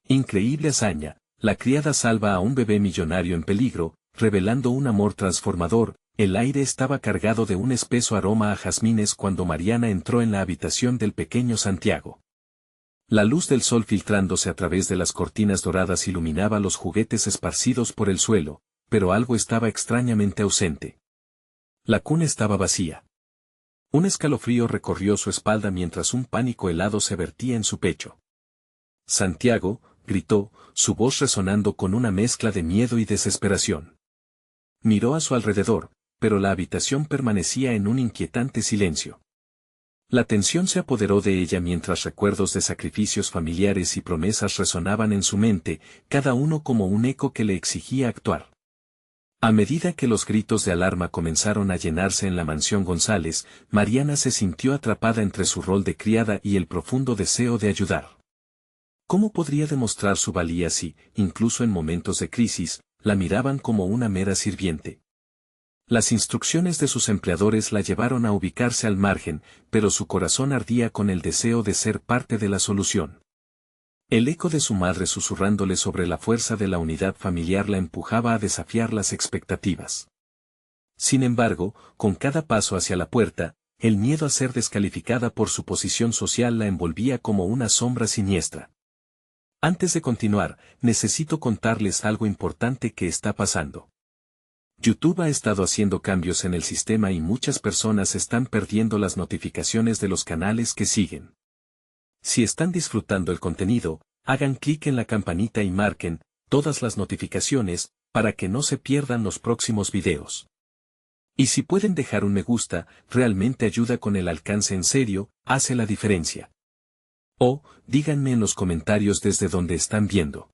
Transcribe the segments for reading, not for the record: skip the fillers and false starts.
Increíble hazaña, la criada salva a un bebé millonario en peligro, revelando un amor transformador. El aire estaba cargado de un espeso aroma a jazmines cuando Mariana entró en la habitación del pequeño Santiago. La luz del sol filtrándose a través de las cortinas doradas iluminaba los juguetes esparcidos por el suelo, pero algo estaba extrañamente ausente. La cuna estaba vacía. Un escalofrío recorrió su espalda mientras un pánico helado se vertía en su pecho. Santiago, gritó, su voz resonando con una mezcla de miedo y desesperación. Miró a su alrededor, pero la habitación permanecía en un inquietante silencio. La tensión se apoderó de ella mientras recuerdos de sacrificios familiares y promesas resonaban en su mente, cada uno como un eco que le exigía actuar. A medida que los gritos de alarma comenzaron a llenarse en la mansión González, Mariana se sintió atrapada entre su rol de criada y el profundo deseo de ayudar. ¿Cómo podría demostrar su valía si, incluso en momentos de crisis, la miraban como una mera sirviente? Las instrucciones de sus empleadores la llevaron a ubicarse al margen, pero su corazón ardía con el deseo de ser parte de la solución. El eco de su madre susurrándole sobre la fuerza de la unidad familiar la empujaba a desafiar las expectativas. Sin embargo, con cada paso hacia la puerta, el miedo a ser descalificada por su posición social la envolvía como una sombra siniestra. Antes de continuar, necesito contarles algo importante que está pasando. YouTube ha estado haciendo cambios en el sistema y muchas personas están perdiendo las notificaciones de los canales que siguen. Si están disfrutando el contenido, hagan clic en la campanita y marquen todas las notificaciones para que no se pierdan los próximos videos. Y si pueden dejar un me gusta, realmente ayuda con el alcance en serio, hace la diferencia. O, díganme en los comentarios desde donde están viendo.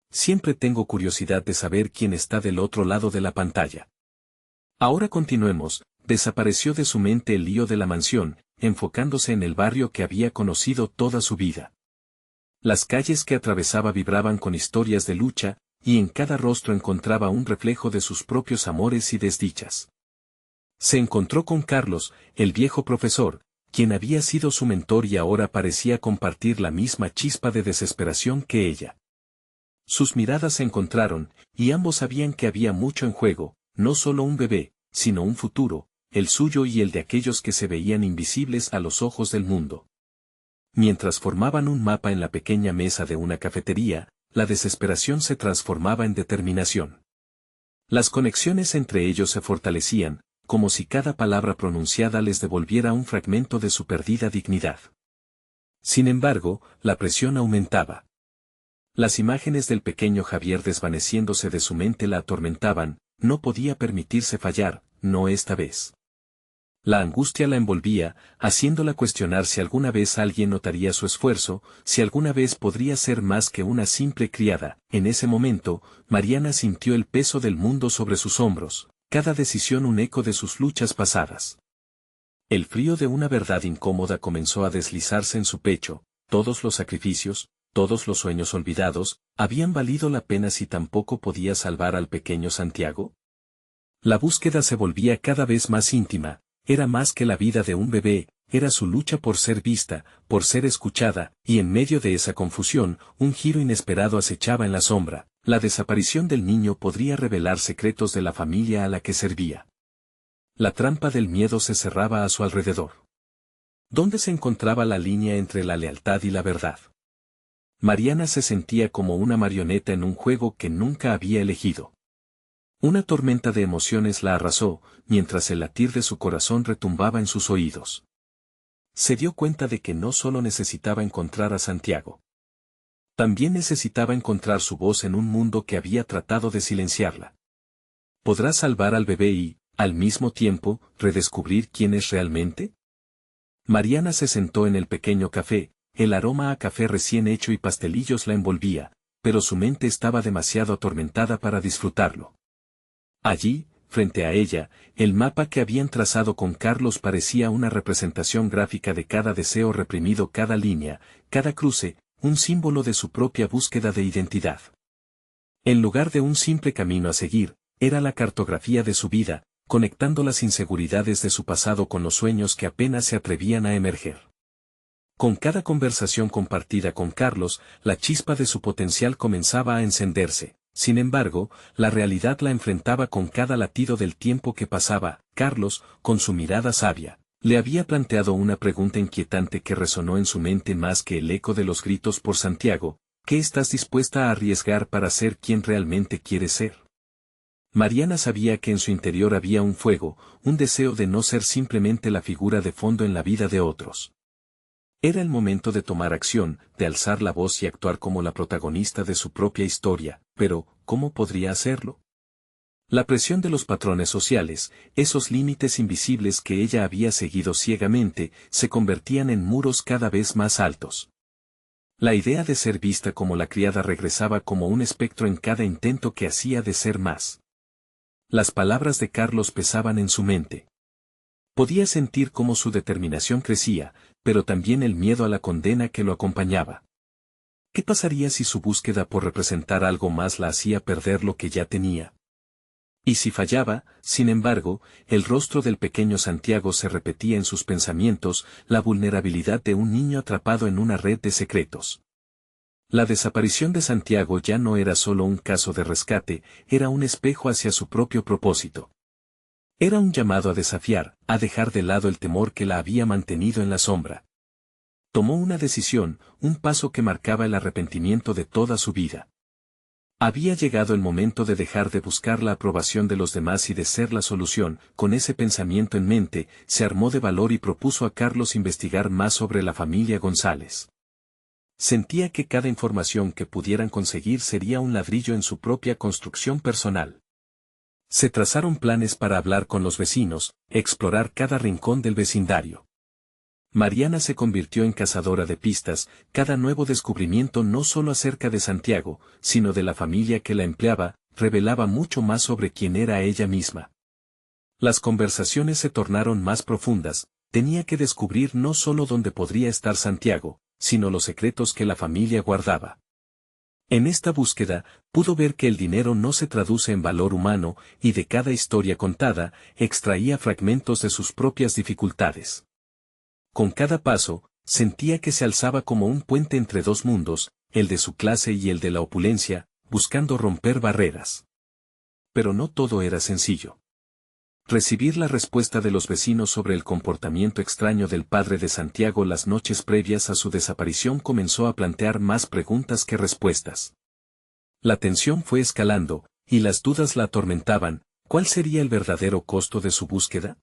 Siempre tengo curiosidad de saber quién está del otro lado de la pantalla. Ahora continuemos. Desapareció de su mente el lío de la mansión, enfocándose en el barrio que había conocido toda su vida. Las calles que atravesaba vibraban con historias de lucha, y en cada rostro encontraba un reflejo de sus propios amores y desdichas. Se encontró con Carlos, el viejo profesor, quien había sido su mentor y ahora parecía compartir la misma chispa de desesperación que ella. Sus miradas se encontraron, y ambos sabían que había mucho en juego, no solo un bebé, sino un futuro, el suyo y el de aquellos que se veían invisibles a los ojos del mundo. Mientras formaban un mapa en la pequeña mesa de una cafetería, la desesperación se transformaba en determinación. Las conexiones entre ellos se fortalecían, como si cada palabra pronunciada les devolviera un fragmento de su perdida dignidad. Sin embargo, la presión aumentaba. Las imágenes del pequeño Javier desvaneciéndose de su mente la atormentaban, no podía permitirse fallar, no esta vez. La angustia la envolvía, haciéndola cuestionar si alguna vez alguien notaría su esfuerzo, si alguna vez podría ser más que una simple criada. En ese momento, Mariana sintió el peso del mundo sobre sus hombros, cada decisión un eco de sus luchas pasadas. El frío de una verdad incómoda comenzó a deslizarse en su pecho, todos los sacrificios, todos los sueños olvidados, ¿habían valido la pena si tampoco podía salvar al pequeño Santiago? La búsqueda se volvía cada vez más íntima, era más que la vida de un bebé, era su lucha por ser vista, por ser escuchada, y en medio de esa confusión, un giro inesperado acechaba en la sombra, la desaparición del niño podría revelar secretos de la familia a la que servía. La trampa del miedo se cerraba a su alrededor. ¿Dónde se encontraba la línea entre la lealtad y la verdad? Mariana se sentía como una marioneta en un juego que nunca había elegido. Una tormenta de emociones la arrasó, mientras el latir de su corazón retumbaba en sus oídos. Se dio cuenta de que no solo necesitaba encontrar a Santiago. También necesitaba encontrar su voz en un mundo que había tratado de silenciarla. ¿Podrá salvar al bebé y, al mismo tiempo, redescubrir quién es realmente? Mariana se sentó en el pequeño café, el aroma a café recién hecho y pastelillos la envolvía, pero su mente estaba demasiado atormentada para disfrutarlo. Allí, frente a ella, el mapa que habían trazado con Carlos parecía una representación gráfica de cada deseo reprimido, cada línea, cada cruce, un símbolo de su propia búsqueda de identidad. En lugar de un simple camino a seguir, era la cartografía de su vida, conectando las inseguridades de su pasado con los sueños que apenas se atrevían a emerger. Con cada conversación compartida con Carlos, la chispa de su potencial comenzaba a encenderse. Sin embargo, la realidad la enfrentaba con cada latido del tiempo que pasaba. Carlos, con su mirada sabia, le había planteado una pregunta inquietante que resonó en su mente más que el eco de los gritos por Santiago. ¿Qué estás dispuesta a arriesgar para ser quien realmente quieres ser? Mariana sabía que en su interior había un fuego, un deseo de no ser simplemente la figura de fondo en la vida de otros. Era el momento de tomar acción, de alzar la voz y actuar como la protagonista de su propia historia, pero, ¿cómo podría hacerlo? La presión de los patrones sociales, esos límites invisibles que ella había seguido ciegamente, se convertían en muros cada vez más altos. La idea de ser vista como la criada regresaba como un espectro en cada intento que hacía de ser más. Las palabras de Carlos pesaban en su mente. Podía sentir cómo su determinación crecía, pero también el miedo a la condena que lo acompañaba. ¿Qué pasaría si su búsqueda por representar algo más la hacía perder lo que ya tenía? Y si fallaba, sin embargo, el rostro del pequeño Santiago se repetía en sus pensamientos, la vulnerabilidad de un niño atrapado en una red de secretos. La desaparición de Santiago ya no era solo un caso de rescate, era un espejo hacia su propio propósito. Era un llamado a desafiar, a dejar de lado el temor que la había mantenido en la sombra. Tomó una decisión, un paso que marcaba el arrepentimiento de toda su vida. Había llegado el momento de dejar de buscar la aprobación de los demás y de ser la solución. Con ese pensamiento en mente, se armó de valor y propuso a Carlos investigar más sobre la familia González. Sentía que cada información que pudieran conseguir sería un ladrillo en su propia construcción personal. Se trazaron planes para hablar con los vecinos, explorar cada rincón del vecindario. Mariana se convirtió en cazadora de pistas, cada nuevo descubrimiento no solo acerca de Santiago, sino de la familia que la empleaba, revelaba mucho más sobre quién era ella misma. Las conversaciones se tornaron más profundas, tenía que descubrir no solo dónde podría estar Santiago, sino los secretos que la familia guardaba. En esta búsqueda, pudo ver que el dinero no se traduce en valor humano, y de cada historia contada, extraía fragmentos de sus propias dificultades. Con cada paso, sentía que se alzaba como un puente entre dos mundos, el de su clase y el de la opulencia, buscando romper barreras. Pero no todo era sencillo. Recibir la respuesta de los vecinos sobre el comportamiento extraño del padre de Santiago las noches previas a su desaparición comenzó a plantear más preguntas que respuestas. La tensión fue escalando, y las dudas la atormentaban. ¿Cuál sería el verdadero costo de su búsqueda?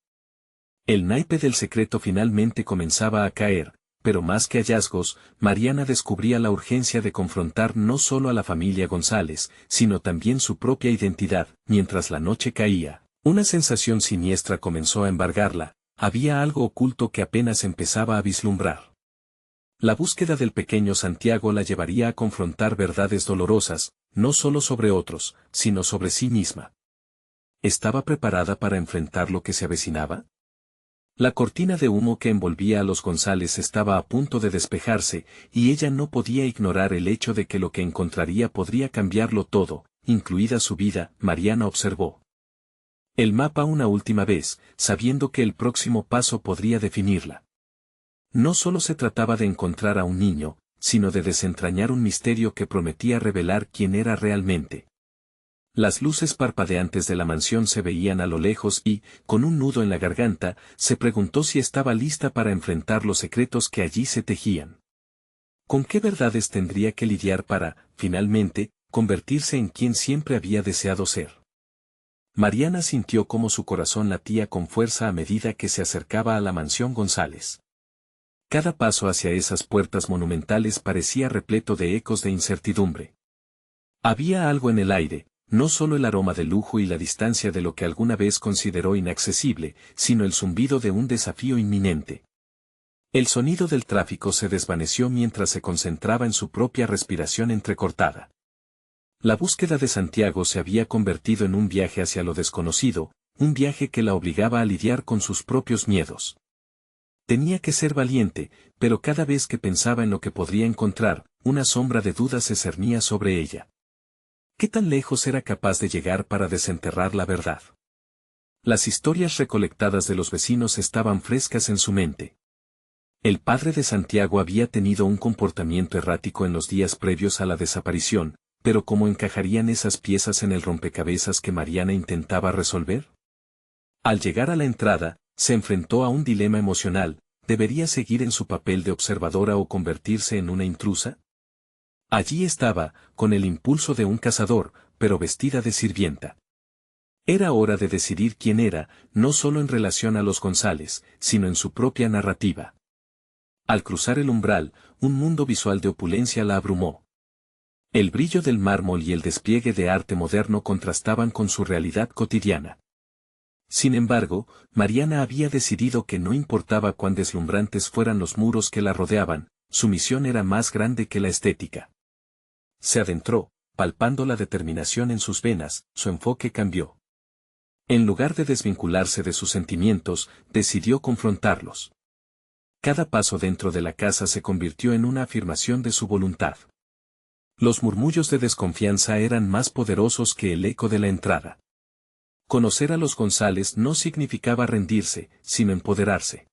El naipe del secreto finalmente comenzaba a caer, pero más que hallazgos, Mariana descubría la urgencia de confrontar no solo a la familia González, sino también su propia identidad. Mientras la noche caía, una sensación siniestra comenzó a embargarla, había algo oculto que apenas empezaba a vislumbrar. La búsqueda del pequeño Santiago la llevaría a confrontar verdades dolorosas, no solo sobre otros, sino sobre sí misma. ¿Estaba preparada para enfrentar lo que se avecinaba? La cortina de humo que envolvía a los González estaba a punto de despejarse, y ella no podía ignorar el hecho de que lo que encontraría podría cambiarlo todo, incluida su vida. Mariana observó el mapa una última vez, sabiendo que el próximo paso podría definirla. No solo se trataba de encontrar a un niño, sino de desentrañar un misterio que prometía revelar quién era realmente. Las luces parpadeantes de la mansión se veían a lo lejos y, con un nudo en la garganta, se preguntó si estaba lista para enfrentar los secretos que allí se tejían. ¿Con qué verdades tendría que lidiar para, finalmente, convertirse en quien siempre había deseado ser? Mariana sintió cómo su corazón latía con fuerza a medida que se acercaba a la mansión González. Cada paso hacia esas puertas monumentales parecía repleto de ecos de incertidumbre. Había algo en el aire, no solo el aroma de lujo y la distancia de lo que alguna vez consideró inaccesible, sino el zumbido de un desafío inminente. El sonido del tráfico se desvaneció mientras se concentraba en su propia respiración entrecortada. La búsqueda de Santiago se había convertido en un viaje hacia lo desconocido, un viaje que la obligaba a lidiar con sus propios miedos. Tenía que ser valiente, pero cada vez que pensaba en lo que podría encontrar, una sombra de duda se cernía sobre ella. ¿Qué tan lejos era capaz de llegar para desenterrar la verdad? Las historias recolectadas de los vecinos estaban frescas en su mente. El padre de Santiago había tenido un comportamiento errático en los días previos a la desaparición, pero ¿cómo encajarían esas piezas en el rompecabezas que Mariana intentaba resolver? Al llegar a la entrada, se enfrentó a un dilema emocional: ¿debería seguir en su papel de observadora o convertirse en una intrusa? Allí estaba, con el impulso de un cazador, pero vestida de sirvienta. Era hora de decidir quién era, no solo en relación a los González, sino en su propia narrativa. Al cruzar el umbral, un mundo visual de opulencia la abrumó. El brillo del mármol y el despliegue de arte moderno contrastaban con su realidad cotidiana. Sin embargo, Mariana había decidido que no importaba cuán deslumbrantes fueran los muros que la rodeaban, su misión era más grande que la estética. Se adentró, palpando la determinación en sus venas, su enfoque cambió. En lugar de desvincularse de sus sentimientos, decidió confrontarlos. Cada paso dentro de la casa se convirtió en una afirmación de su voluntad. Los murmullos de desconfianza eran más poderosos que el eco de la entrada. Conocer a los González no significaba rendirse, sino empoderarse.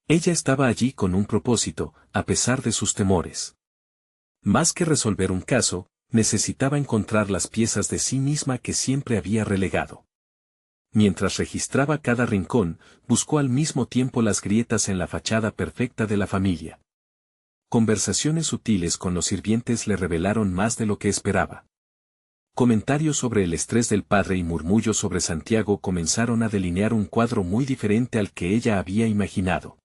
Ella estaba allí con un propósito, a pesar de sus temores. Más que resolver un caso, necesitaba encontrar las piezas de sí misma que siempre había relegado. Mientras registraba cada rincón, buscó al mismo tiempo las grietas en la fachada perfecta de la familia. Conversaciones sutiles con los sirvientes le revelaron más de lo que esperaba. Comentarios sobre el estrés del padre y murmullos sobre Santiago comenzaron a delinear un cuadro muy diferente al que ella había imaginado.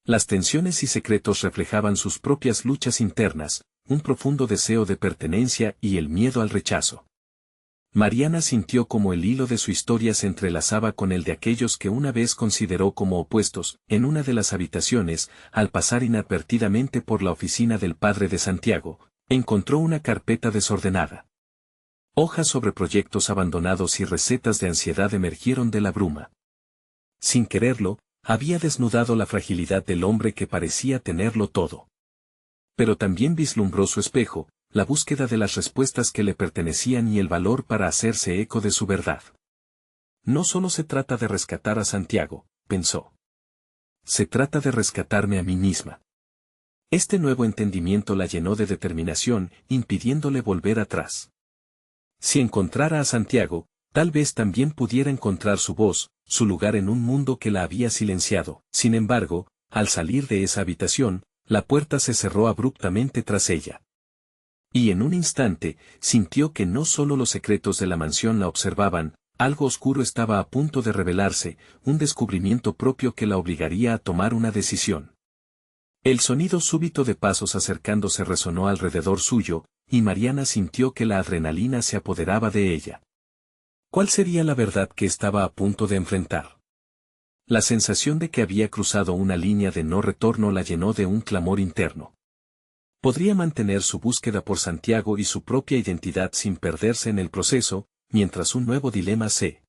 Las tensiones y secretos reflejaban sus propias luchas internas, un profundo deseo de pertenencia y el miedo al rechazo. Mariana sintió como el hilo de su historia se entrelazaba con el de aquellos que una vez consideró como opuestos. En una de las habitaciones, al pasar inadvertidamente por la oficina del padre de Santiago, encontró una carpeta desordenada. Hojas sobre proyectos abandonados y recetas de ansiedad emergieron de la bruma. Sin quererlo, había desnudado la fragilidad del hombre que parecía tenerlo todo. Pero también vislumbró su espejo, la búsqueda de las respuestas que le pertenecían y el valor para hacerse eco de su verdad. No solo se trata de rescatar a Santiago, pensó. Se trata de rescatarme a mí misma. Este nuevo entendimiento la llenó de determinación, impidiéndole volver atrás. Si encontrara a Santiago, tal vez también pudiera encontrar su voz, su lugar en un mundo que la había silenciado. Sin embargo, al salir de esa habitación, la puerta se cerró abruptamente tras ella. Y en un instante, sintió que no solo los secretos de la mansión la observaban, algo oscuro estaba a punto de revelarse, un descubrimiento propio que la obligaría a tomar una decisión. El sonido súbito de pasos acercándose resonó alrededor suyo, y Mariana sintió que la adrenalina se apoderaba de ella. ¿Cuál sería la verdad que estaba a punto de enfrentar? La sensación de que había cruzado una línea de no retorno la llenó de un clamor interno. Podría mantener su búsqueda por Santiago y su propia identidad sin perderse en el proceso, mientras un nuevo dilema se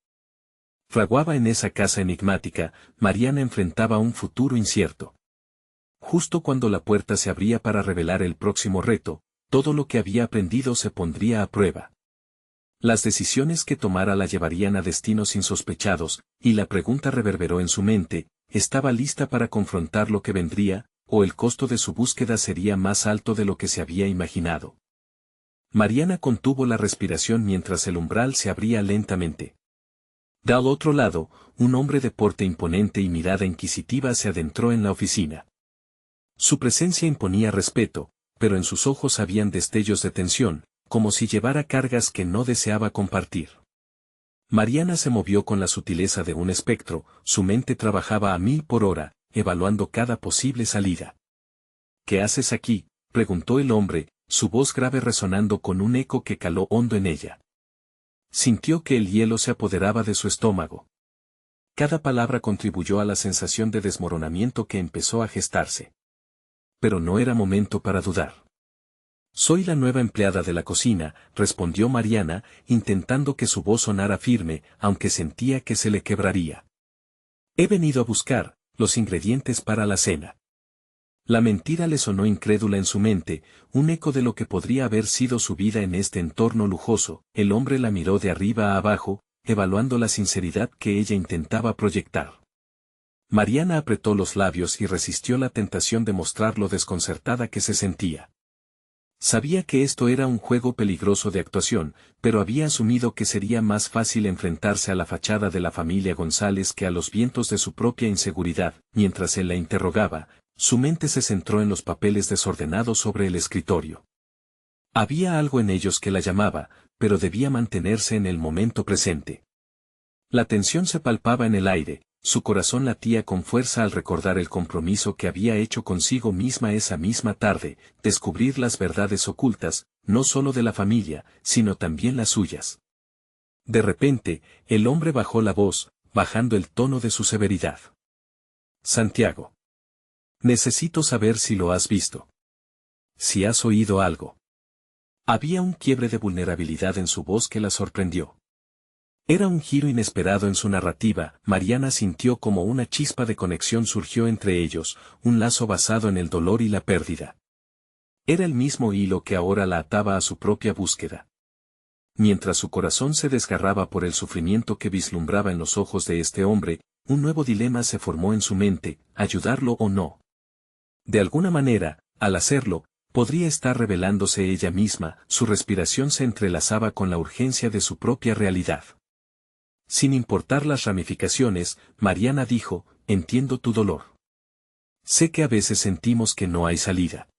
fraguaba en esa casa enigmática. Mariana enfrentaba un futuro incierto. Justo cuando la puerta se abría para revelar el próximo reto, todo lo que había aprendido se pondría a prueba. Las decisiones que tomara la llevarían a destinos insospechados, y la pregunta reverberó en su mente: ¿estaba lista para confrontar lo que vendría, o el costo de su búsqueda sería más alto de lo que se había imaginado? Mariana contuvo la respiración mientras el umbral se abría lentamente. Del otro lado, un hombre de porte imponente y mirada inquisitiva se adentró en la oficina. Su presencia imponía respeto, pero en sus ojos habían destellos de tensión, como si llevara cargas que no deseaba compartir. Mariana se movió con la sutileza de un espectro, su mente trabajaba a 1000 por hora, evaluando cada posible salida. ¿Qué haces aquí?, preguntó el hombre, su voz grave resonando con un eco que caló hondo en ella. Sintió que el hielo se apoderaba de su estómago. Cada palabra contribuyó a la sensación de desmoronamiento que empezó a gestarse. Pero no era momento para dudar. Soy la nueva empleada de la cocina, respondió Mariana, intentando que su voz sonara firme, aunque sentía que se le quebraría. He venido a buscar los ingredientes para la cena. La mentira le sonó incrédula en su mente, un eco de lo que podría haber sido su vida en este entorno lujoso. El hombre la miró de arriba a abajo, evaluando la sinceridad que ella intentaba proyectar. Mariana apretó los labios y resistió la tentación de mostrar lo desconcertada que se sentía. Sabía que esto era un juego peligroso de actuación, pero había asumido que sería más fácil enfrentarse a la fachada de la familia González que a los vientos de su propia inseguridad. Mientras él la interrogaba, su mente se centró en los papeles desordenados sobre el escritorio. Había algo en ellos que la llamaba, pero debía mantenerse en el momento presente. La tensión se palpaba en el aire, su corazón latía con fuerza al recordar el compromiso que había hecho consigo misma esa misma tarde, descubrir las verdades ocultas, no solo de la familia, sino también las suyas. De repente, el hombre bajó la voz, bajando el tono de su severidad. Santiago. Necesito saber si lo has visto. Si has oído algo. Había un quiebre de vulnerabilidad en su voz que la sorprendió. Era un giro inesperado en su narrativa. Mariana sintió como una chispa de conexión surgió entre ellos, un lazo basado en el dolor y la pérdida. Era el mismo hilo que ahora la ataba a su propia búsqueda. Mientras su corazón se desgarraba por el sufrimiento que vislumbraba en los ojos de este hombre, un nuevo dilema se formó en su mente, ayudarlo o no. De alguna manera, al hacerlo, podría estar revelándose ella misma. Su respiración se entrelazaba con la urgencia de su propia realidad. Sin importar las ramificaciones, Mariana dijo, entiendo tu dolor. Sé que a veces sentimos que no hay salida.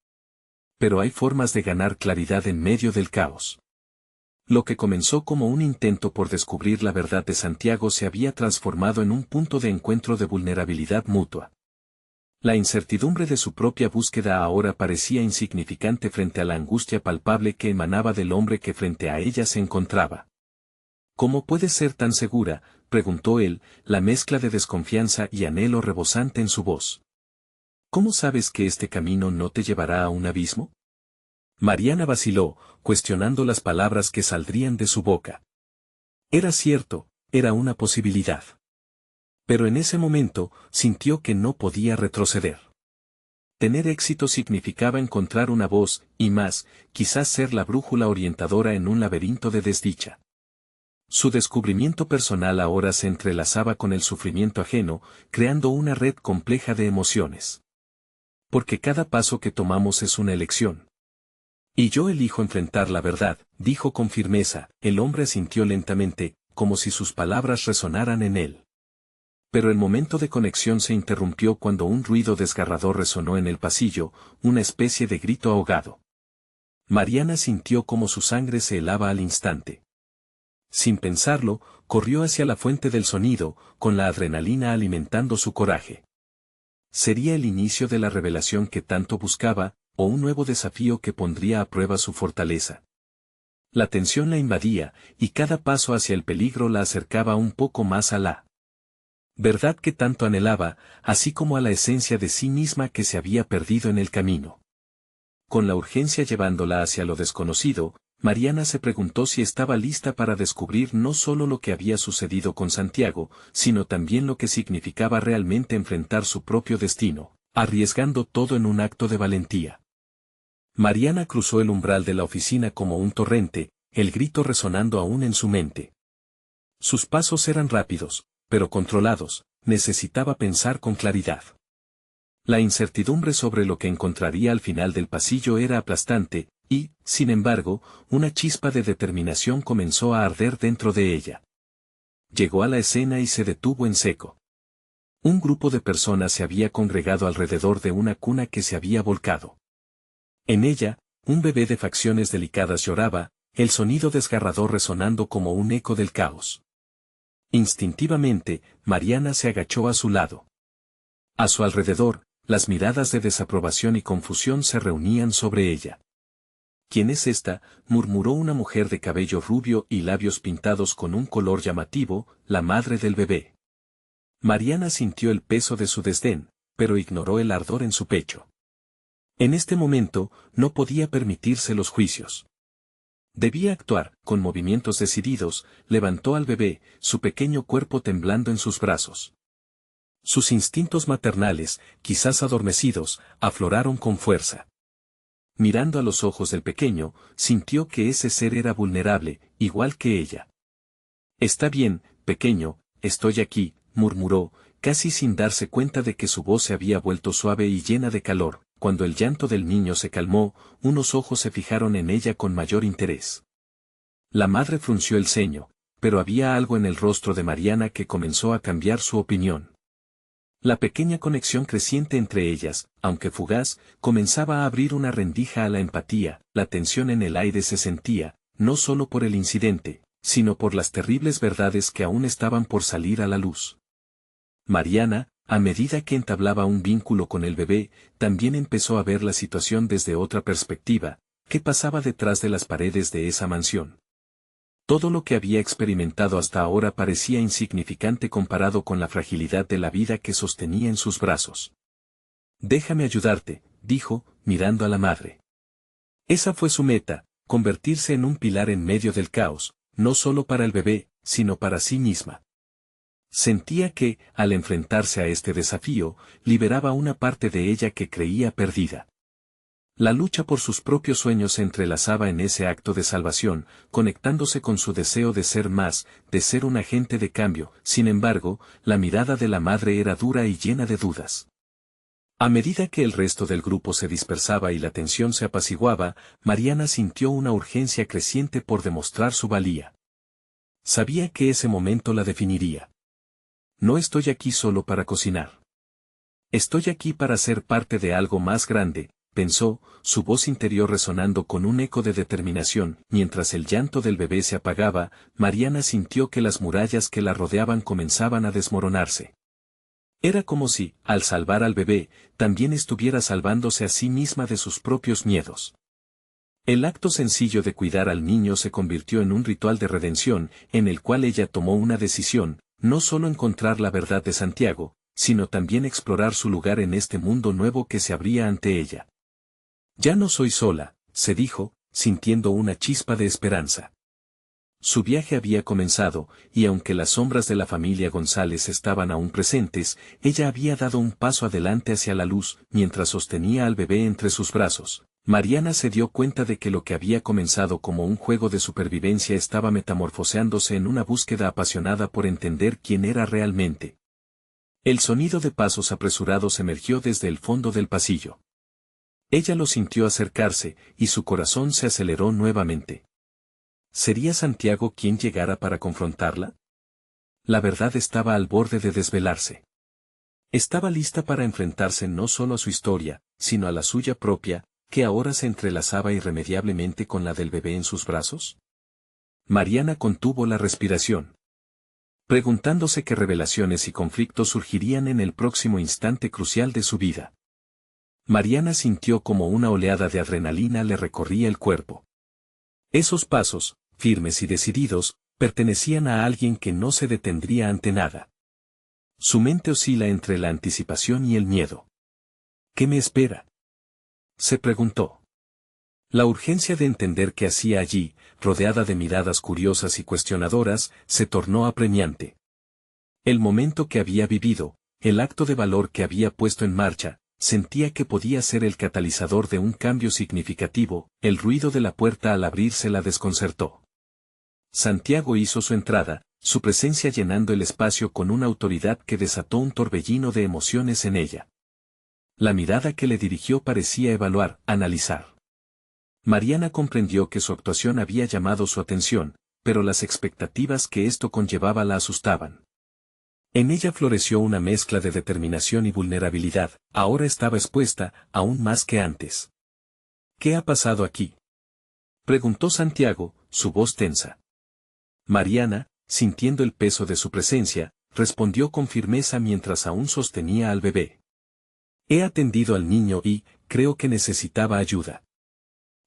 Pero hay formas de ganar claridad en medio del caos. Lo que comenzó como un intento por descubrir la verdad de Santiago se había transformado en un punto de encuentro de vulnerabilidad mutua. La incertidumbre de su propia búsqueda ahora parecía insignificante frente a la angustia palpable que emanaba del hombre que frente a ella se encontraba. ¿Cómo puedes ser tan segura?, preguntó él, la mezcla de desconfianza y anhelo rebosante en su voz. ¿Cómo sabes que este camino no te llevará a un abismo? Mariana vaciló, cuestionando las palabras que saldrían de su boca. Era cierto, era una posibilidad. Pero en ese momento, sintió que no podía retroceder. Tener éxito significaba encontrar una voz, y más, quizás ser la brújula orientadora en un laberinto de desdicha. Su descubrimiento personal ahora se entrelazaba con el sufrimiento ajeno, creando una red compleja de emociones. Porque cada paso que tomamos es una elección. Y yo elijo enfrentar la verdad, dijo con firmeza. El hombre asintió lentamente, como si sus palabras resonaran en él. Pero el momento de conexión se interrumpió cuando un ruido desgarrador resonó en el pasillo, una especie de grito ahogado. Mariana sintió como su sangre se helaba al instante. Sin pensarlo, corrió hacia la fuente del sonido, con la adrenalina alimentando su coraje. ¿Sería el inicio de la revelación que tanto buscaba, o un nuevo desafío que pondría a prueba su fortaleza? La tensión la invadía, y cada paso hacia el peligro la acercaba un poco más a la verdad que tanto anhelaba, así como a la esencia de sí misma que se había perdido en el camino. Con la urgencia llevándola hacia lo desconocido, Mariana se preguntó si estaba lista para descubrir no solo lo que había sucedido con Santiago, sino también lo que significaba realmente enfrentar su propio destino, arriesgando todo en un acto de valentía. Mariana cruzó el umbral de la oficina como un torrente, el grito resonando aún en su mente. Sus pasos eran rápidos, pero controlados, necesitaba pensar con claridad. La incertidumbre sobre lo que encontraría al final del pasillo era aplastante, y, sin embargo, una chispa de determinación comenzó a arder dentro de ella. Llegó a la escena y se detuvo en seco. Un grupo de personas se había congregado alrededor de una cuna que se había volcado. En ella, un bebé de facciones delicadas lloraba, el sonido desgarrador resonando como un eco del caos. Instintivamente, Mariana se agachó a su lado. A su alrededor, las miradas de desaprobación y confusión se reunían sobre ella. ¿Quién es esta?, murmuró una mujer de cabello rubio y labios pintados con un color llamativo, la madre del bebé. Mariana sintió el peso de su desdén, pero ignoró el ardor en su pecho. En este momento, no podía permitirse los juicios. Debía actuar. Con movimientos decididos, levantó al bebé, su pequeño cuerpo temblando en sus brazos. Sus instintos maternales, quizás adormecidos, afloraron con fuerza. Mirando a los ojos del pequeño, sintió que ese ser era vulnerable, igual que ella. «Está bien, pequeño, estoy aquí», murmuró, casi sin darse cuenta de que su voz se había vuelto suave y llena de calor. Cuando el llanto del niño se calmó, unos ojos se fijaron en ella con mayor interés. La madre frunció el ceño, pero había algo en el rostro de Mariana que comenzó a cambiar su opinión. La pequeña conexión creciente entre ellas, aunque fugaz, comenzaba a abrir una rendija a la empatía. La tensión en el aire se sentía, no solo por el incidente, sino por las terribles verdades que aún estaban por salir a la luz. Mariana, a medida que entablaba un vínculo con el bebé, también empezó a ver la situación desde otra perspectiva. ¿Qué pasaba detrás de las paredes de esa mansión? Todo lo que había experimentado hasta ahora parecía insignificante comparado con la fragilidad de la vida que sostenía en sus brazos. «Déjame ayudarte», dijo, mirando a la madre. Esa fue su meta, convertirse en un pilar en medio del caos, no solo para el bebé, sino para sí misma. Sentía que, al enfrentarse a este desafío, liberaba una parte de ella que creía perdida. La lucha por sus propios sueños se entrelazaba en ese acto de salvación, conectándose con su deseo de ser más, de ser un agente de cambio. Sin embargo, la mirada de la madre era dura y llena de dudas. A medida que el resto del grupo se dispersaba y la tensión se apaciguaba, Mariana sintió una urgencia creciente por demostrar su valía. Sabía que ese momento la definiría. No estoy aquí solo para cocinar. Estoy aquí para ser parte de algo más grande, pensó, su voz interior resonando con un eco de determinación. Mientras el llanto del bebé se apagaba, Mariana sintió que las murallas que la rodeaban comenzaban a desmoronarse. Era como si, al salvar al bebé, también estuviera salvándose a sí misma de sus propios miedos. El acto sencillo de cuidar al niño se convirtió en un ritual de redención, en el cual ella tomó una decisión, no solo encontrar la verdad de Santiago, sino también explorar su lugar en este mundo nuevo que se abría ante ella. Ya no soy sola, se dijo, sintiendo una chispa de esperanza. Su viaje había comenzado, y aunque las sombras de la familia González estaban aún presentes, ella había dado un paso adelante hacia la luz. Mientras sostenía al bebé entre sus brazos, Mariana se dio cuenta de que lo que había comenzado como un juego de supervivencia estaba metamorfoseándose en una búsqueda apasionada por entender quién era realmente. El sonido de pasos apresurados emergió desde el fondo del pasillo. Ella lo sintió acercarse, y su corazón se aceleró nuevamente. ¿Sería Santiago quien llegara para confrontarla? La verdad estaba al borde de desvelarse. Estaba lista para enfrentarse no solo a su historia, sino a la suya propia, que ahora se entrelazaba irremediablemente con la del bebé en sus brazos. Mariana contuvo la respiración, preguntándose qué revelaciones y conflictos surgirían en el próximo instante crucial de su vida. Mariana sintió como una oleada de adrenalina le recorría el cuerpo. Esos pasos, firmes y decididos, pertenecían a alguien que no se detendría ante nada. Su mente oscila entre la anticipación y el miedo. ¿Qué me espera?, se preguntó. La urgencia de entender qué hacía allí, rodeada de miradas curiosas y cuestionadoras, se tornó apremiante. El momento que había vivido, el acto de valor que había puesto en marcha, sentía que podía ser el catalizador de un cambio significativo. El ruido de la puerta al abrirse la desconcertó. Santiago hizo su entrada, su presencia llenando el espacio con una autoridad que desató un torbellino de emociones en ella. La mirada que le dirigió parecía evaluar, analizar. Mariana comprendió que su actuación había llamado su atención, pero las expectativas que esto conllevaba la asustaban. En ella floreció una mezcla de determinación y vulnerabilidad. Ahora estaba expuesta, aún más que antes. ¿Qué ha pasado aquí?, preguntó Santiago, su voz tensa. Mariana, sintiendo el peso de su presencia, respondió con firmeza mientras aún sostenía al bebé. He atendido al niño y, creo que necesitaba ayuda.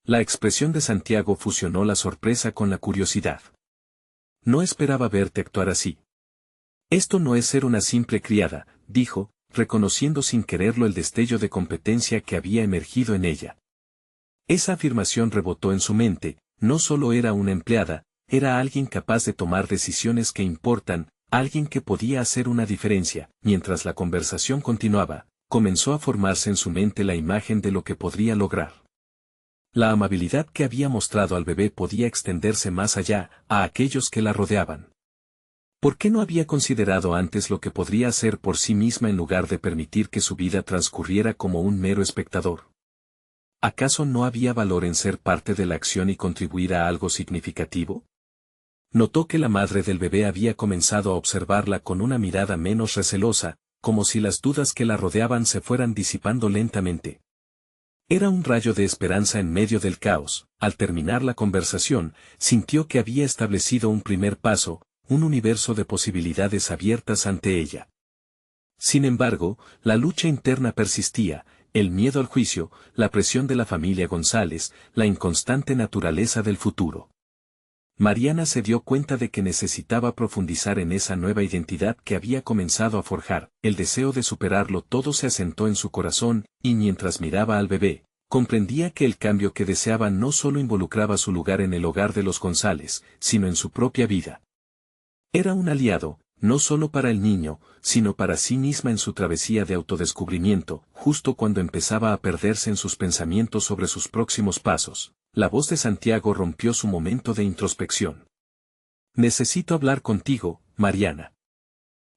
La expresión de Santiago fusionó la sorpresa con la curiosidad. No esperaba verte actuar así. Esto no es ser una simple criada, dijo, reconociendo sin quererlo el destello de competencia que había emergido en ella. Esa afirmación rebotó en su mente. No solo era una empleada, era alguien capaz de tomar decisiones que importan, alguien que podía hacer una diferencia. Mientras la conversación continuaba, comenzó a formarse en su mente la imagen de lo que podría lograr. La amabilidad que había mostrado al bebé podía extenderse más allá, a aquellos que la rodeaban. ¿Por qué no había considerado antes lo que podría hacer por sí misma en lugar de permitir que su vida transcurriera como un mero espectador? ¿Acaso no había valor en ser parte de la acción y contribuir a algo significativo? Notó que la madre del bebé había comenzado a observarla con una mirada menos recelosa, como si las dudas que la rodeaban se fueran disipando lentamente. Era un rayo de esperanza en medio del caos. Al terminar la conversación, sintió que había establecido un primer paso, un universo de posibilidades abiertas ante ella. Sin embargo, la lucha interna persistía, el miedo al juicio, la presión de la familia González, la inconstante naturaleza del futuro. Mariana se dio cuenta de que necesitaba profundizar en esa nueva identidad que había comenzado a forjar. El deseo de superarlo todo se asentó en su corazón, y mientras miraba al bebé, comprendía que el cambio que deseaba no solo involucraba su lugar en el hogar de los González, sino en su propia vida. Era un aliado, no solo para el niño, sino para sí misma en su travesía de autodescubrimiento. Justo cuando empezaba a perderse en sus pensamientos sobre sus próximos pasos, la voz de Santiago rompió su momento de introspección. Necesito hablar contigo, Mariana.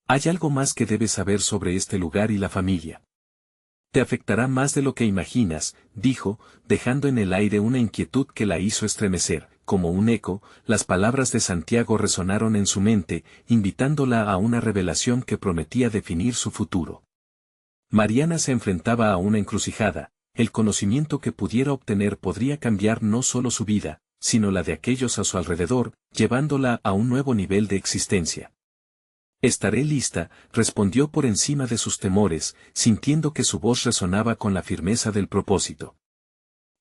Hay algo más que debes saber sobre este lugar y la familia. Te afectará más de lo que imaginas, dijo, dejando en el aire una inquietud que la hizo estremecer. Como un eco, las palabras de Santiago resonaron en su mente, invitándola a una revelación que prometía definir su futuro. Mariana se enfrentaba a una encrucijada. El conocimiento que pudiera obtener podría cambiar no solo su vida, sino la de aquellos a su alrededor, llevándola a un nuevo nivel de existencia. Estaré lista, respondió por encima de sus temores, sintiendo que su voz resonaba con la firmeza del propósito.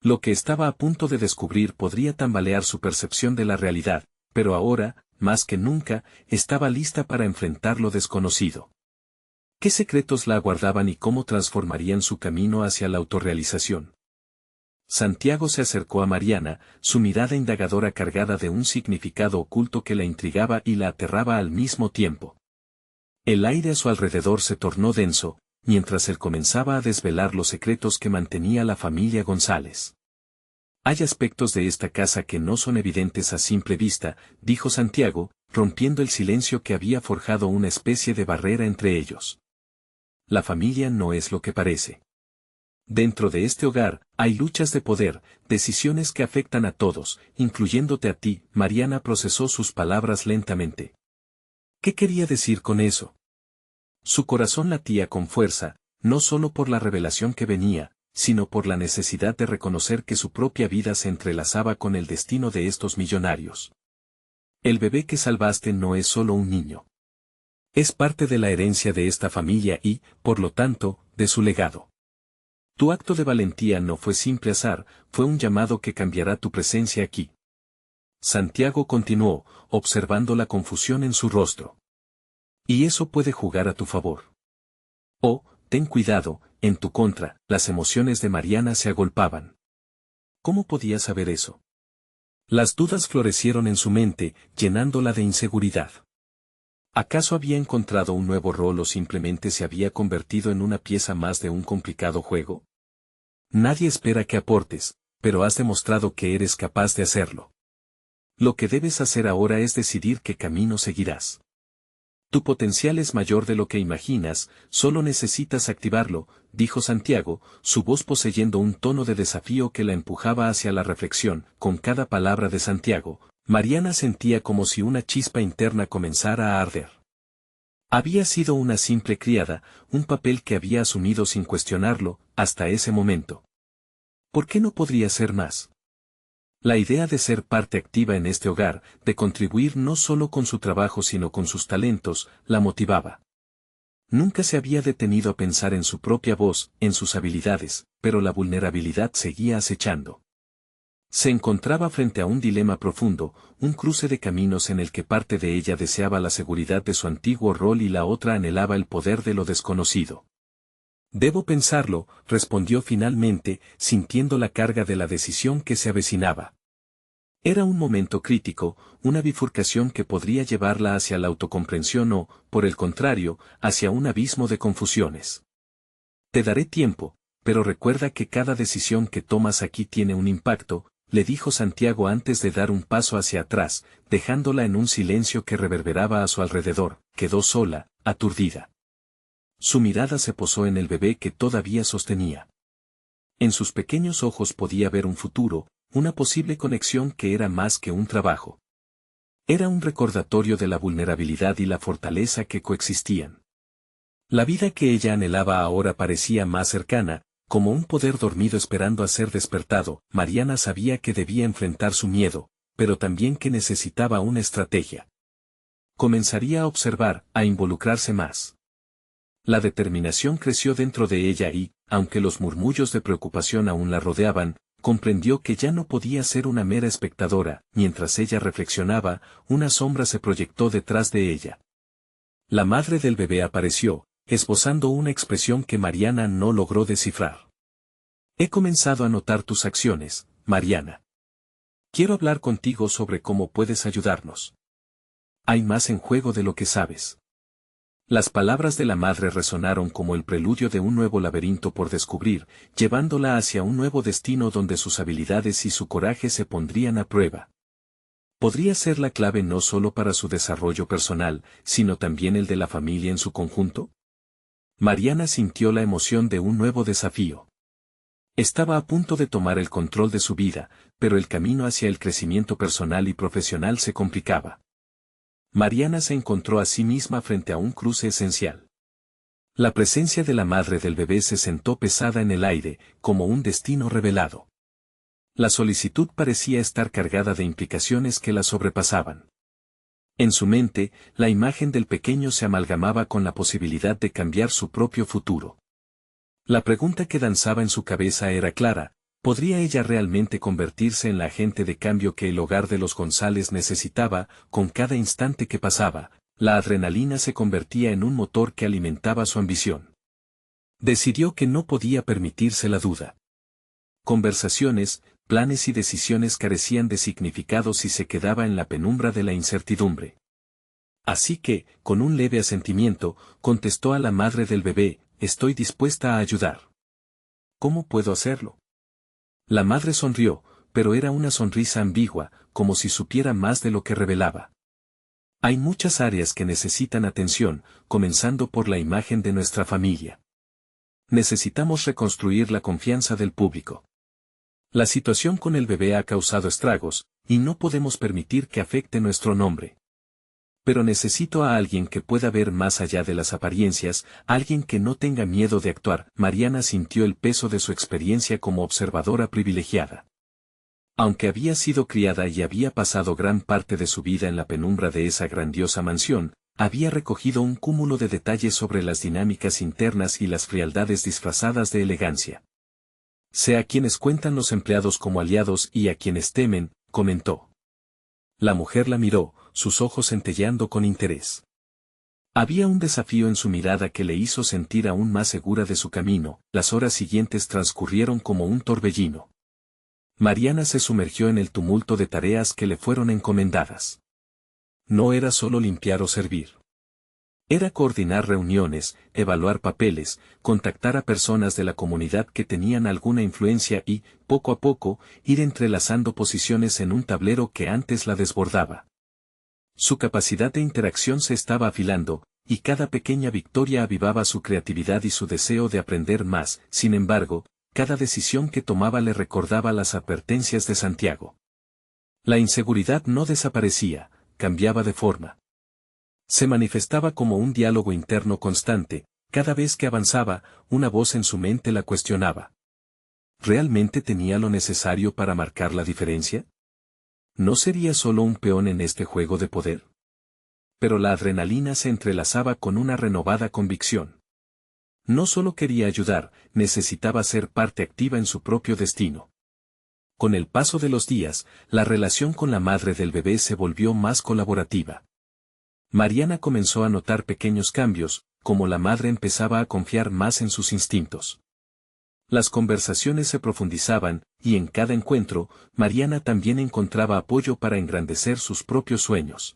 Lo que estaba a punto de descubrir podría tambalear su percepción de la realidad, pero ahora, más que nunca, estaba lista para enfrentar lo desconocido. ¿Qué secretos la aguardaban y cómo transformarían su camino hacia la autorrealización? Santiago se acercó a Mariana, su mirada indagadora cargada de un significado oculto que la intrigaba y la aterraba al mismo tiempo. El aire a su alrededor se tornó denso, mientras él comenzaba a desvelar los secretos que mantenía la familia González. Hay aspectos de esta casa que no son evidentes a simple vista, dijo Santiago, rompiendo el silencio que había forjado una especie de barrera entre ellos. La familia no es lo que parece. Dentro de este hogar, hay luchas de poder, decisiones que afectan a todos, incluyéndote a ti. Mariana procesó sus palabras lentamente. ¿Qué quería decir con eso? Su corazón latía con fuerza, no solo por la revelación que venía, sino por la necesidad de reconocer que su propia vida se entrelazaba con el destino de estos millonarios. El bebé que salvaste no es solo un niño. Es parte de la herencia de esta familia y, por lo tanto, de su legado. Tu acto de valentía no fue simple azar, fue un llamado que cambiará tu presencia aquí. Santiago continuó, observando la confusión en su rostro. Y eso puede jugar a tu favor. Oh, ten cuidado, en tu contra. Las emociones de Mariana se agolpaban. ¿Cómo podía saber eso? Las dudas florecieron en su mente, llenándola de inseguridad. ¿Acaso había encontrado un nuevo rol o simplemente se había convertido en una pieza más de un complicado juego? Nadie espera que aportes, pero has demostrado que eres capaz de hacerlo. Lo que debes hacer ahora es decidir qué camino seguirás. Tu potencial es mayor de lo que imaginas, solo necesitas activarlo, dijo Santiago, su voz poseyendo un tono de desafío que la empujaba hacia la reflexión. Con cada palabra de Santiago, Mariana sentía como si una chispa interna comenzara a arder. Había sido una simple criada, un papel que había asumido sin cuestionarlo, hasta ese momento. ¿Por qué no podría ser más? La idea de ser parte activa en este hogar, de contribuir no solo con su trabajo sino con sus talentos, la motivaba. Nunca se había detenido a pensar en su propia voz, en sus habilidades, pero la vulnerabilidad seguía acechando. Se encontraba frente a un dilema profundo, un cruce de caminos en el que parte de ella deseaba la seguridad de su antiguo rol y la otra anhelaba el poder de lo desconocido. Debo pensarlo, respondió finalmente, sintiendo la carga de la decisión que se avecinaba. Era un momento crítico, una bifurcación que podría llevarla hacia la autocomprensión o, por el contrario, hacia un abismo de confusiones. Te daré tiempo, pero recuerda que cada decisión que tomas aquí tiene un impacto, le dijo Santiago antes de dar un paso hacia atrás, dejándola en un silencio que reverberaba a su alrededor. Quedó sola, aturdida. Su mirada se posó en el bebé que todavía sostenía. En sus pequeños ojos podía ver un futuro, una posible conexión que era más que un trabajo. Era un recordatorio de la vulnerabilidad y la fortaleza que coexistían. La vida que ella anhelaba ahora parecía más cercana, como un poder dormido esperando a ser despertado. Mariana sabía que debía enfrentar su miedo, pero también que necesitaba una estrategia. Comenzaría a observar, a involucrarse más. La determinación creció dentro de ella y, aunque los murmullos de preocupación aún la rodeaban, comprendió que ya no podía ser una mera espectadora. Mientras ella reflexionaba, una sombra se proyectó detrás de ella. La madre del bebé apareció, esbozando una expresión que Mariana no logró descifrar. He comenzado a notar tus acciones, Mariana. Quiero hablar contigo sobre cómo puedes ayudarnos. Hay más en juego de lo que sabes. Las palabras de la madre resonaron como el preludio de un nuevo laberinto por descubrir, llevándola hacia un nuevo destino donde sus habilidades y su coraje se pondrían a prueba. Podría ser la clave no solo para su desarrollo personal, sino también el de la familia en su conjunto. Mariana sintió la emoción de un nuevo desafío. Estaba a punto de tomar el control de su vida, pero el camino hacia el crecimiento personal y profesional se complicaba. Mariana se encontró a sí misma frente a un cruce esencial. La presencia de la madre del bebé se sentó pesada en el aire, como un destino revelado. La solicitud parecía estar cargada de implicaciones que la sobrepasaban. En su mente, la imagen del pequeño se amalgamaba con la posibilidad de cambiar su propio futuro. La pregunta que danzaba en su cabeza era clara: ¿podría ella realmente convertirse en la agente de cambio que el hogar de los González necesitaba? Con cada instante que pasaba, la adrenalina se convertía en un motor que alimentaba su ambición. Decidió que no podía permitirse la duda. Conversaciones, planes y decisiones carecían de significado si se quedaba en la penumbra de la incertidumbre. Así que, con un leve asentimiento, contestó a la madre del bebé: estoy dispuesta a ayudar. ¿Cómo puedo hacerlo? La madre sonrió, pero era una sonrisa ambigua, como si supiera más de lo que revelaba. Hay muchas áreas que necesitan atención, comenzando por la imagen de nuestra familia. Necesitamos reconstruir la confianza del público. La situación con el bebé ha causado estragos, y no podemos permitir que afecte nuestro nombre. Pero necesito a alguien que pueda ver más allá de las apariencias, alguien que no tenga miedo de actuar. Mariana sintió el peso de su experiencia como observadora privilegiada. Aunque había sido criada y había pasado gran parte de su vida en la penumbra de esa grandiosa mansión, había recogido un cúmulo de detalles sobre las dinámicas internas y las frialdades disfrazadas de elegancia. Sé a quienes cuentan los empleados como aliados y a quienes temen, comentó. La mujer la miró, sus ojos centelleando con interés. Había un desafío en su mirada que le hizo sentir aún más segura de su camino. Las horas siguientes transcurrieron como un torbellino. Mariana se sumergió en el tumulto de tareas que le fueron encomendadas. No era solo limpiar o servir. Era coordinar reuniones, evaluar papeles, contactar a personas de la comunidad que tenían alguna influencia y, poco a poco, ir entrelazando posiciones en un tablero que antes la desbordaba. Su capacidad de interacción se estaba afilando, y cada pequeña victoria avivaba su creatividad y su deseo de aprender más. Sin embargo, cada decisión que tomaba le recordaba las advertencias de Santiago. La inseguridad no desaparecía, cambiaba de forma. Se manifestaba como un diálogo interno constante. Cada vez que avanzaba, una voz en su mente la cuestionaba. ¿Realmente tenía lo necesario para marcar la diferencia? ¿No sería solo un peón en este juego de poder? Pero la adrenalina se entrelazaba con una renovada convicción. No solo quería ayudar, necesitaba ser parte activa en su propio destino. Con el paso de los días, la relación con la madre del bebé se volvió más colaborativa. Mariana comenzó a notar pequeños cambios, como la madre empezaba a confiar más en sus instintos. Las conversaciones se profundizaban, y en cada encuentro, Mariana también encontraba apoyo para engrandecer sus propios sueños.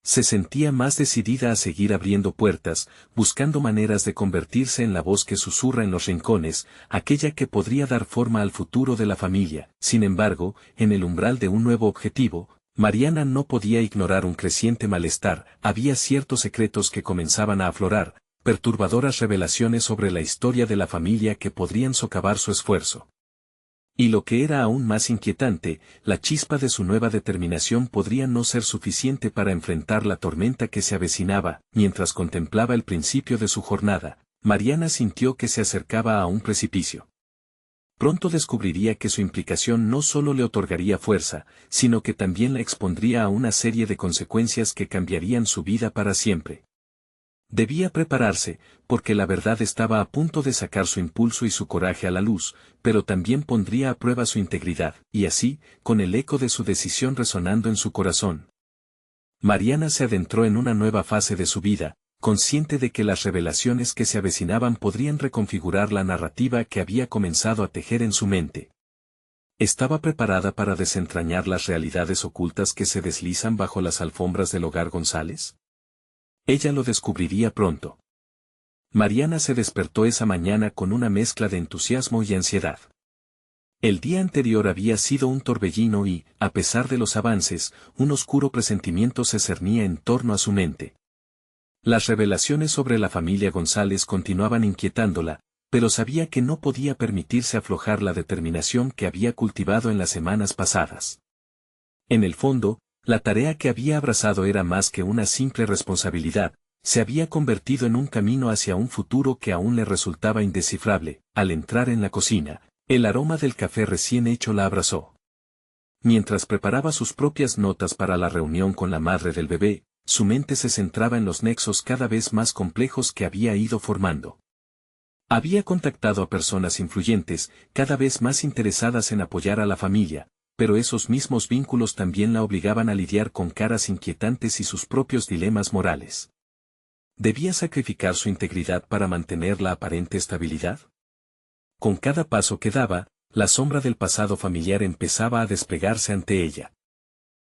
Se sentía más decidida a seguir abriendo puertas, buscando maneras de convertirse en la voz que susurra en los rincones, aquella que podría dar forma al futuro de la familia. Sin embargo, en el umbral de un nuevo objetivo, Mariana no podía ignorar un creciente malestar. Había ciertos secretos que comenzaban a aflorar, perturbadoras revelaciones sobre la historia de la familia que podrían socavar su esfuerzo. Y lo que era aún más inquietante, la chispa de su nueva determinación podría no ser suficiente para enfrentar la tormenta que se avecinaba. Mientras contemplaba el principio de su jornada, Mariana sintió que se acercaba a un precipicio. Pronto descubriría que su implicación no solo le otorgaría fuerza, sino que también la expondría a una serie de consecuencias que cambiarían su vida para siempre. Debía prepararse, porque la verdad estaba a punto de sacar su impulso y su coraje a la luz, pero también pondría a prueba su integridad, y así, con el eco de su decisión resonando en su corazón. Mariana se adentró en una nueva fase de su vida, consciente de que las revelaciones que se avecinaban podrían reconfigurar la narrativa que había comenzado a tejer en su mente. Estaba preparada para desentrañar las realidades ocultas que se deslizan bajo las alfombras del hogar González. Ella lo descubriría pronto. Mariana se despertó esa mañana con una mezcla de entusiasmo y ansiedad. El día anterior había sido un torbellino y, a pesar de los avances, un oscuro presentimiento se cernía en torno a su mente. Las revelaciones sobre la familia González continuaban inquietándola, pero sabía que no podía permitirse aflojar la determinación que había cultivado en las semanas pasadas. En el fondo, la tarea que había abrazado era más que una simple responsabilidad, se había convertido en un camino hacia un futuro que aún le resultaba indescifrable. Al entrar en la cocina, el aroma del café recién hecho la abrazó. Mientras preparaba sus propias notas para la reunión con la madre del bebé, su mente se centraba en los nexos cada vez más complejos que había ido formando. Había contactado a personas influyentes, cada vez más interesadas en apoyar a la familia, pero esos mismos vínculos también la obligaban a lidiar con caras inquietantes y sus propios dilemas morales. ¿Debía sacrificar su integridad para mantener la aparente estabilidad? Con cada paso que daba, la sombra del pasado familiar empezaba a desplegarse ante ella.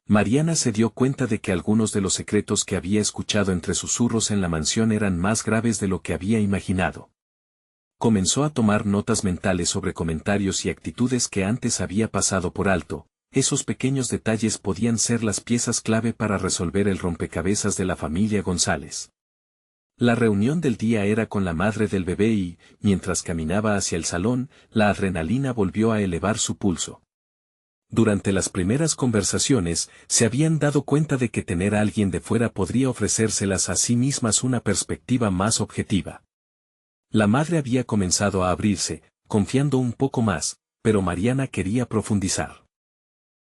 Mariana se dio cuenta de que algunos de los secretos que había escuchado entre susurros en la mansión eran más graves de lo que había imaginado. Comenzó a tomar notas mentales sobre comentarios y actitudes que antes había pasado por alto. Esos pequeños detalles podían ser las piezas clave para resolver el rompecabezas de la familia González. La reunión del día era con la madre del bebé y, mientras caminaba hacia el salón, la adrenalina volvió a elevar su pulso. Durante las primeras conversaciones, se habían dado cuenta de que tener a alguien de fuera podría ofrecérselas a sí mismas una perspectiva más objetiva. La madre había comenzado a abrirse, confiando un poco más, pero Mariana quería profundizar.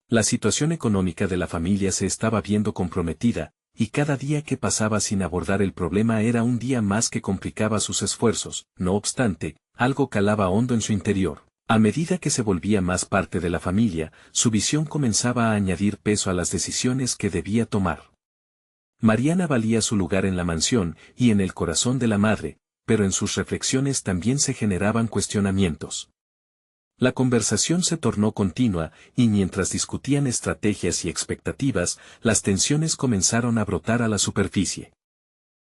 La situación económica de la familia se estaba viendo comprometida, y cada día que pasaba sin abordar el problema era un día más que complicaba sus esfuerzos. No obstante, algo calaba hondo en su interior. A medida que se volvía más parte de la familia, su visión comenzaba a añadir peso a las decisiones que debía tomar. Mariana valía su lugar en la mansión y en el corazón de la madre, pero en sus reflexiones también se generaban cuestionamientos. La conversación se tornó continua, y mientras discutían estrategias y expectativas, las tensiones comenzaron a brotar a la superficie.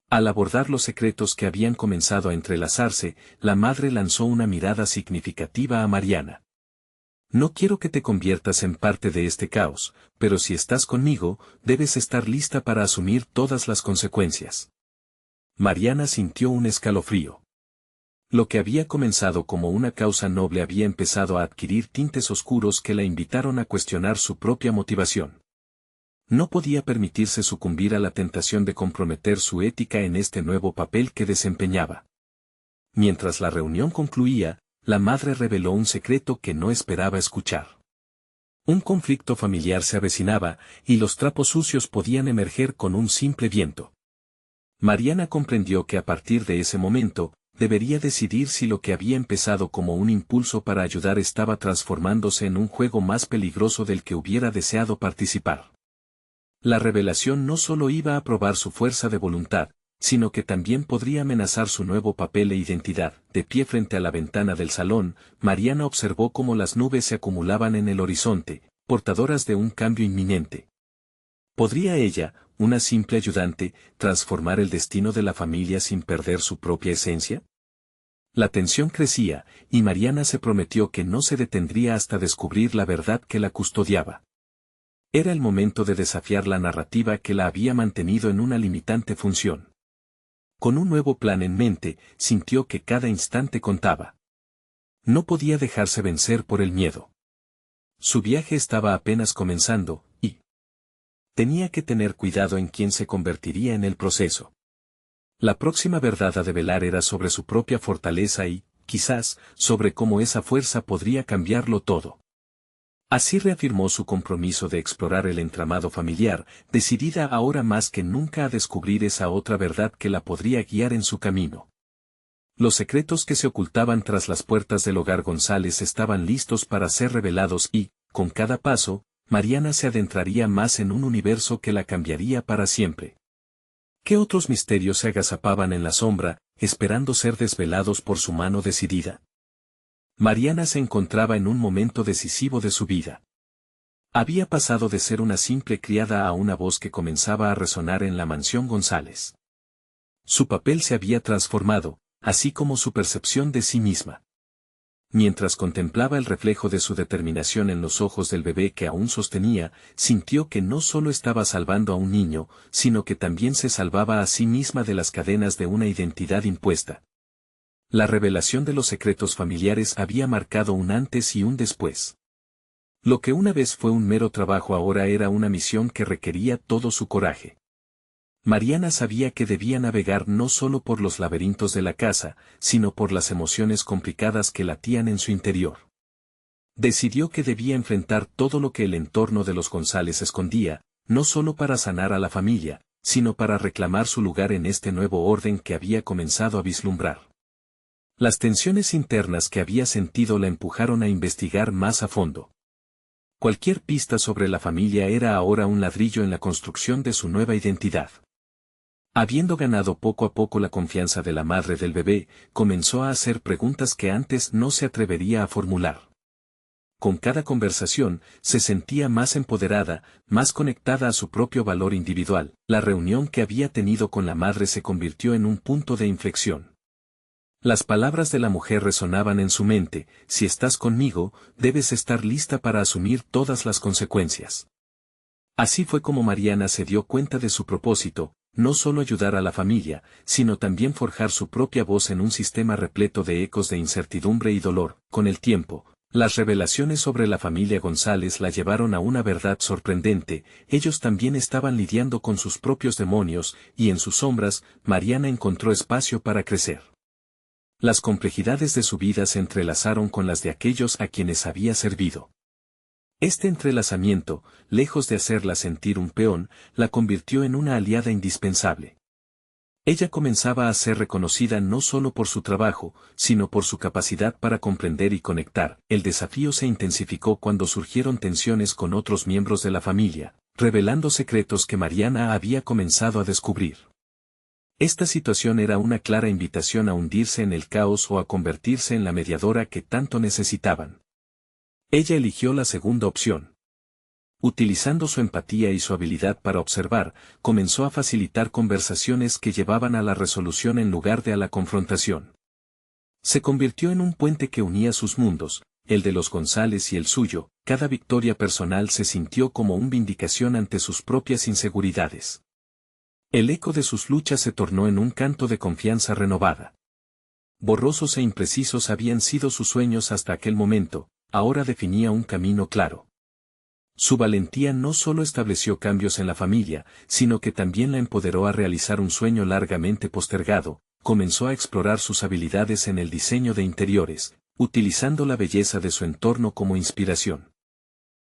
Al abordar los secretos que habían comenzado a entrelazarse, la madre lanzó una mirada significativa a Mariana. No quiero que te conviertas en parte de este caos, pero si estás conmigo, debes estar lista para asumir todas las consecuencias. Mariana sintió un escalofrío. Lo que había comenzado como una causa noble había empezado a adquirir tintes oscuros que la invitaron a cuestionar su propia motivación. No podía permitirse sucumbir a la tentación de comprometer su ética en este nuevo papel que desempeñaba. Mientras la reunión concluía, la madre reveló un secreto que no esperaba escuchar. Un conflicto familiar se avecinaba, y los trapos sucios podían emerger con un simple viento. Mariana comprendió que a partir de ese momento, debería decidir si lo que había empezado como un impulso para ayudar estaba transformándose en un juego más peligroso del que hubiera deseado participar. La revelación no solo iba a probar su fuerza de voluntad, sino que también podría amenazar su nuevo papel e identidad. De pie frente a la ventana del salón, Mariana observó cómo las nubes se acumulaban en el horizonte, portadoras de un cambio inminente. ¿Podría ella, una simple ayudante, transformar el destino de la familia sin perder su propia esencia? La tensión crecía, y Mariana se prometió que no se detendría hasta descubrir la verdad que la custodiaba. Era el momento de desafiar la narrativa que la había mantenido en una limitante función. Con un nuevo plan en mente, sintió que cada instante contaba. No podía dejarse vencer por el miedo. Su viaje estaba apenas comenzando, y tenía que tener cuidado en quién se convertiría en el proceso. La próxima verdad a develar era sobre su propia fortaleza y, quizás, sobre cómo esa fuerza podría cambiarlo todo. Así reafirmó su compromiso de explorar el entramado familiar, decidida ahora más que nunca a descubrir esa otra verdad que la podría guiar en su camino. Los secretos que se ocultaban tras las puertas del hogar González estaban listos para ser revelados y, con cada paso, Mariana se adentraría más en un universo que la cambiaría para siempre. ¿Qué otros misterios se agazapaban en la sombra, esperando ser desvelados por su mano decidida? Mariana se encontraba en un momento decisivo de su vida. Había pasado de ser una simple criada a una voz que comenzaba a resonar en la mansión González. Su papel se había transformado, así como su percepción de sí misma. Mientras contemplaba el reflejo de su determinación en los ojos del bebé que aún sostenía, sintió que no solo estaba salvando a un niño, sino que también se salvaba a sí misma de las cadenas de una identidad impuesta. La revelación de los secretos familiares había marcado un antes y un después. Lo que una vez fue un mero trabajo ahora era una misión que requería todo su coraje. Mariana sabía que debía navegar no solo por los laberintos de la casa, sino por las emociones complicadas que latían en su interior. Decidió que debía enfrentar todo lo que el entorno de los González escondía, no solo para sanar a la familia, sino para reclamar su lugar en este nuevo orden que había comenzado a vislumbrar. Las tensiones internas que había sentido la empujaron a investigar más a fondo. Cualquier pista sobre la familia era ahora un ladrillo en la construcción de su nueva identidad. Habiendo ganado poco a poco la confianza de la madre del bebé, comenzó a hacer preguntas que antes no se atrevería a formular. Con cada conversación, se sentía más empoderada, más conectada a su propio valor individual. La reunión que había tenido con la madre se convirtió en un punto de inflexión. Las palabras de la mujer resonaban en su mente: si estás conmigo, debes estar lista para asumir todas las consecuencias. Así fue como Mariana se dio cuenta de su propósito, no solo ayudar a la familia, sino también forjar su propia voz en un sistema repleto de ecos de incertidumbre y dolor. Con el tiempo, las revelaciones sobre la familia González la llevaron a una verdad sorprendente: ellos también estaban lidiando con sus propios demonios, y en sus sombras, Mariana encontró espacio para crecer. Las complejidades de su vida se entrelazaron con las de aquellos a quienes había servido. Este entrelazamiento, lejos de hacerla sentir un peón, la convirtió en una aliada indispensable. Ella comenzaba a ser reconocida no solo por su trabajo, sino por su capacidad para comprender y conectar. El desafío se intensificó cuando surgieron tensiones con otros miembros de la familia, revelando secretos que Mariana había comenzado a descubrir. Esta situación era una clara invitación a hundirse en el caos o a convertirse en la mediadora que tanto necesitaban. Ella eligió la segunda opción. Utilizando su empatía y su habilidad para observar, comenzó a facilitar conversaciones que llevaban a la resolución en lugar de a la confrontación. Se convirtió en un puente que unía sus mundos, el de los González y el suyo. Cada victoria personal se sintió como una vindicación ante sus propias inseguridades. El eco de sus luchas se tornó en un canto de confianza renovada. Borrosos e imprecisos habían sido sus sueños hasta aquel momento, ahora definía un camino claro. Su valentía no solo estableció cambios en la familia, sino que también la empoderó a realizar un sueño largamente postergado. Comenzó a explorar sus habilidades en el diseño de interiores, utilizando la belleza de su entorno como inspiración.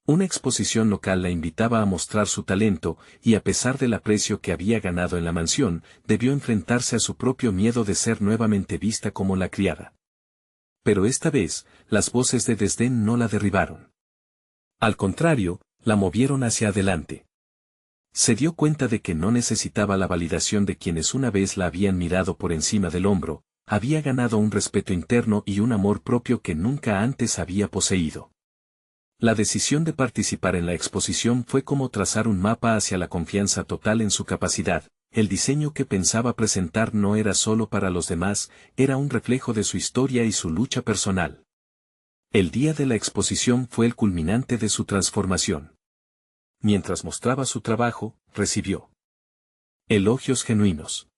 Una exposición local la invitaba a mostrar su talento, y a pesar del aprecio que había ganado en la mansión, debió enfrentarse a su propio miedo de ser nuevamente vista como la criada. Pero esta vez, las voces de desdén no la derribaron. Al contrario, la movieron hacia adelante. Se dio cuenta de que no necesitaba la validación de quienes una vez la habían mirado por encima del hombro, había ganado un respeto interno y un amor propio que nunca antes había poseído. La decisión de participar en la exposición fue como trazar un mapa hacia la confianza total en su capacidad. El diseño que pensaba presentar no era solo para los demás, era un reflejo de su historia y su lucha personal. El día de la exposición fue el culminante de su transformación. Mientras mostraba su trabajo, recibió elogios genuinos.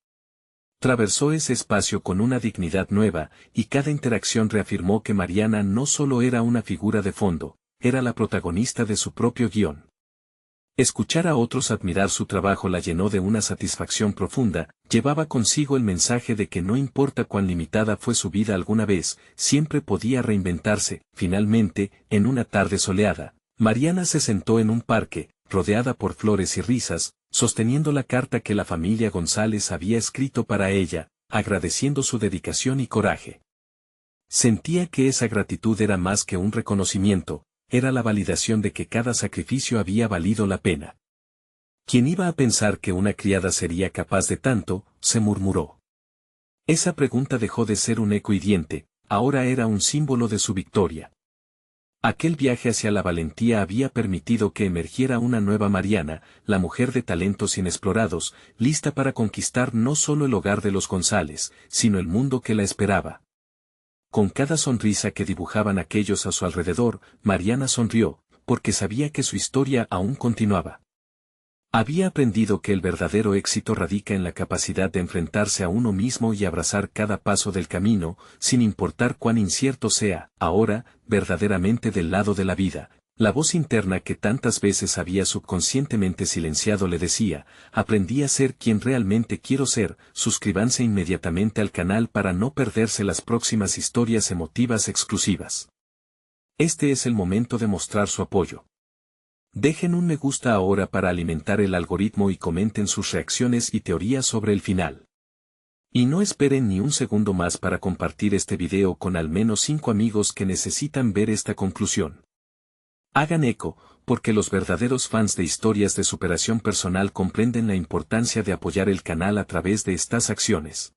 Atravesó ese espacio con una dignidad nueva, y cada interacción reafirmó que Mariana no solo era una figura de fondo, era la protagonista de su propio guión. Escuchar a otros admirar su trabajo la llenó de una satisfacción profunda, llevaba consigo el mensaje de que no importa cuán limitada fue su vida alguna vez, siempre podía reinventarse. Finalmente, en una tarde soleada, Mariana se sentó en un parque, rodeada por flores y risas, sosteniendo la carta que la familia González había escrito para ella, agradeciendo su dedicación y coraje. Sentía que esa gratitud era más que un reconocimiento, era la validación de que cada sacrificio había valido la pena. ¿Quién iba a pensar que una criada sería capaz de tanto?, se murmuró. Esa pregunta dejó de ser un eco hiriente, ahora era un símbolo de su victoria. Aquel viaje hacia la valentía había permitido que emergiera una nueva Mariana, la mujer de talentos inexplorados, lista para conquistar no solo el hogar de los González, sino el mundo que la esperaba. Con cada sonrisa que dibujaban aquellos a su alrededor, Mariana sonrió, porque sabía que su historia aún continuaba. Había aprendido que el verdadero éxito radica en la capacidad de enfrentarse a uno mismo y abrazar cada paso del camino, sin importar cuán incierto sea. Ahora, verdaderamente del lado de la vida, la voz interna que tantas veces había subconscientemente silenciado le decía: aprendí a ser quien realmente quiero ser. Suscríbanse inmediatamente al canal para no perderse las próximas historias emotivas exclusivas. Este es el momento de mostrar su apoyo. Dejen un me gusta ahora para alimentar el algoritmo y comenten sus reacciones y teorías sobre el final. Y no esperen ni un segundo más para compartir este video con al menos 5 amigos que necesitan ver esta conclusión. Hagan eco, porque los verdaderos fans de historias de superación personal comprenden la importancia de apoyar el canal a través de estas acciones.